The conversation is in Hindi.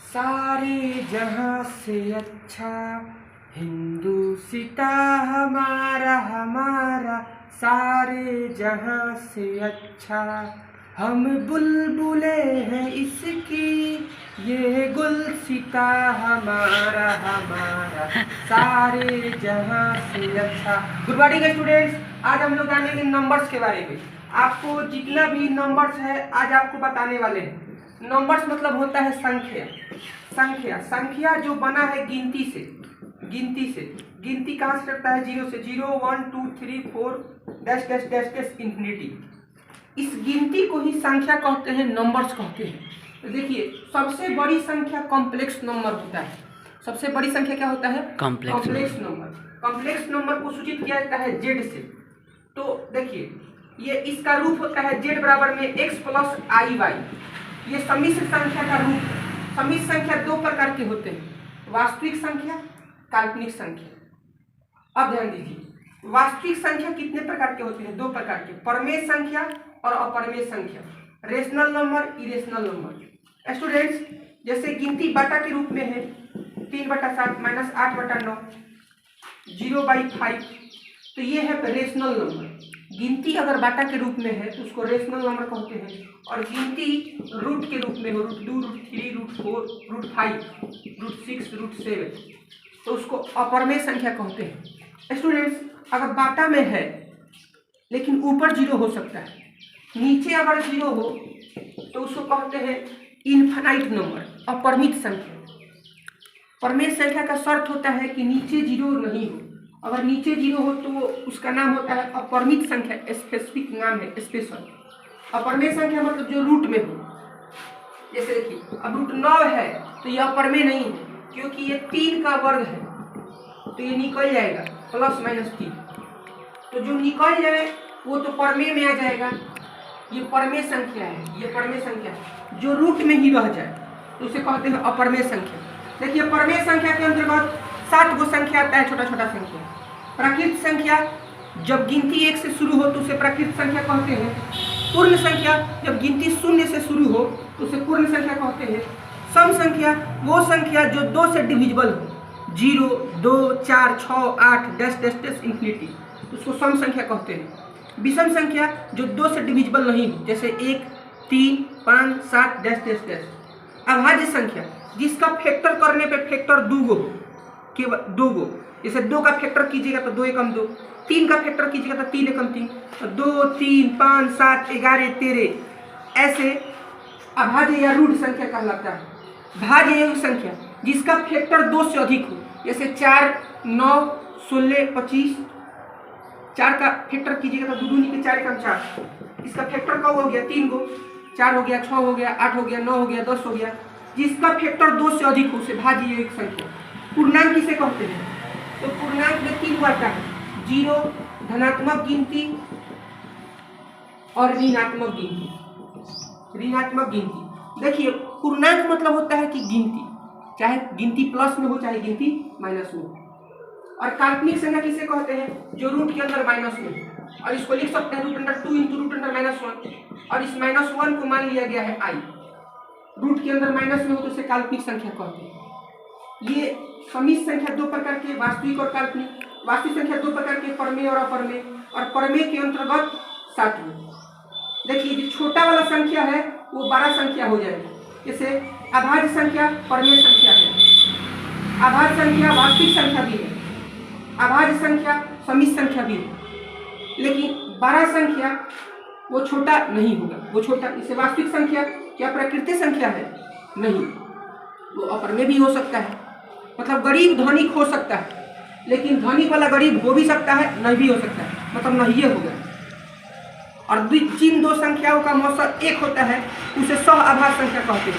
सारे जहां से अच्छा हिंदुस्ता हमारा हमारा, सारे जहां से अच्छा हम बुलबुले हैं इसकी, ये गुलसिता हमारा हमारा, सारे जहां से अच्छा। गुड मॉर्निंग स्टूडेंट्स, आज हम लोग जानेंगे नंबर्स के बारे में। आपको जितना भी नंबर्स है आज आपको बताने वाले हैं। नंबर्स मतलब होता है संख्या। संख्या जो बना है गिनती से। गिनती कहाँ से करता है? 0 से। 0 1 2 3 4 dash dash dash dash infinity. इस गिनती को ही संख्या कहते हैं, नंबर्स कहते हैं। तो देखिए, सबसे बड़ी संख्या कॉम्प्लेक्स नंबर होता है। सबसे बड़ी संख्या क्या होता है? Complex number. कॉम्प्लेक्स नंबर को सूचित किया जाता है जेड से। तो देखिए, ये इसका रूप होता है जेड बराबर में x प्लस आई वाई। ये सम्मिश्र संख्या का रूप है। सम्मिश्र संख्या दो प्रकार के होते हैं, वास्तविक संख्या, काल्पनिक संख्या। अब ध्यान दीजिए, वास्तविक संख्या कितने प्रकार के होते हैं? दो प्रकार के, परमेय संख्या और अपरमेय संख्या। Rational number, irrational number. Students, जैसे गिनती बाटा के रूप में है 3/7 माइनस 8/9 0/5, तो ये है रेशनल नंबर। गिनती अगर बाटा के रूप में है तो उसको रेशनल नंबर कहते हैं। और गिनती रूट के रूप में हो, √2 √3 √4 √5 √6 √7, तो उसको अपरमेय संख्या कहते हैं। स्टूडेंट्स, अगर बाटा में है लेकिन ऊपर 0 हो सकता है, नीचे अगर 0 हो तो उसको कहते हैं इनफाइनाइट नंबर, अपरिमित संख्या। परमेय संख्या का शर्त होता है कि नीचे 0 नहीं हो। अगर नीचे 0 हो तो उसका नाम होता है अपरिमित संख्या, स्पेसिफिक नाम है, स्पेशल। अपरमेय संख्या मतलब जो रूट में हो। जैसे देखिए, अब रूट 9 है तो यह अपरमेय नहीं है, क्योंकि ये 3 का वर्ग है, तो ये निकल जाएगा ±3। तो जो निकल जाए वो तो परमेय में आ जाएगा। ये परमेय संख्या है, ये परमेय संख्या है। जो रूट में ही रह जाए तो उसे कहते हैं अपरमेय संख्या। देखिए, परमेय संख्या के अंतर्गत 7 गो संख्या आता है, छोटा छोटा संख्या। प्राकृत संख्या, जब गिनती 1 से शुरू हो तो उसे प्राकृत संख्या कहते हैं। पूर्ण संख्या, जब गिनती 0 से शुरू हो तो उसे पूर्ण संख्या कहते हैं। सम संख्या, वो संख्या जो 2 से डिविजिबल हो, 0 2 4 6 8 डैश डैश डैश इंफिनिटी, उसको सम संख्या कहते हैं। विषम संख्या, जो 2 से डिविजिबल नहीं हो, जैसे 1 3 5 7 डैश डैश डैश। अभाज्य संख्या, जिसका फैक्टर करने पे फैक्टर 2 गो, केवल 2 गो। जैसे 2 का फैक्टर कीजिएगा तो 2 एकम 2, 3 का फैक्टर कीजिएगा तो 3 एकम 3, 2 3 5 7 11 13, ऐसे अभाज्य या रूढ़ संख्या कहलाता है। भाज्य योग संख्या, जिसका फैक्टर 2 से अधिक हो, जैसे 4 9 16 25। 4 का फैक्टर कीजिएगा तो 2 दूनी के 4 एकम 4, इसका फैक्टर कब हो गया? 3 गो। 4 हो गया, 6 हो गया, 8 हो गया, 9 हो गया, 10 हो गया। जिसका फैक्टर 2 से अधिक हो उसे भाज्य योग संख्या। पूर्णांक किसे कहते हैं? तो पूर्णांक में 3 आता है, 0, धनात्मक गिनती और ऋणात्मक गिनती। ऋणात्मक गिनती, देखिए, पूर्णांक मतलब होता है कि गिनती, चाहे गिनती प्लस में हो चाहे गिनती माइनस में हो। और काल्पनिक संख्या किसे कहते हैं? जो रूट के अंदर माइनस में हो। और इसको लिख सकते हैं √2 × √-1, और इस -1 को मान लिया गया है आई। रूट के अंदर माइनस में हो तो उसे काल्पनिक संख्या कहते हैं। ये सम्मिश्र संख्या दो प्रकार के, वास्तविक और काल्पनिक। वास्तविक संख्या दो प्रकार के, परमेय और अपरमेय। और परमेय के अंतर्गत 7 गो। देखिए, जो छोटा वाला संख्या है वो बड़ा संख्या हो जाएगा। जैसे अभाज्य संख्या परमेय संख्या है, अभाज्य संख्या वास्तविक संख्या भी है, अभाज्य संख्या सम्मिश्र संख्या भी है। लेकिन बड़ा संख्या वो छोटा नहीं होगा, वो छोटा। इसे वास्तविक संख्या क्या प्राकृतिक संख्या है? नहीं, वो अपरमेय भी हो सकता है। मतलब गरीब धनिक हो सकता है, लेकिन धनिक वाला गरीब हो भी सकता है, नहीं भी हो सकता है, मतलब नहीं ये होगा। और जिन 2 संख्याओं का मौसम 1 होता है उसे सह अभाज्य संख्या कहते हैं।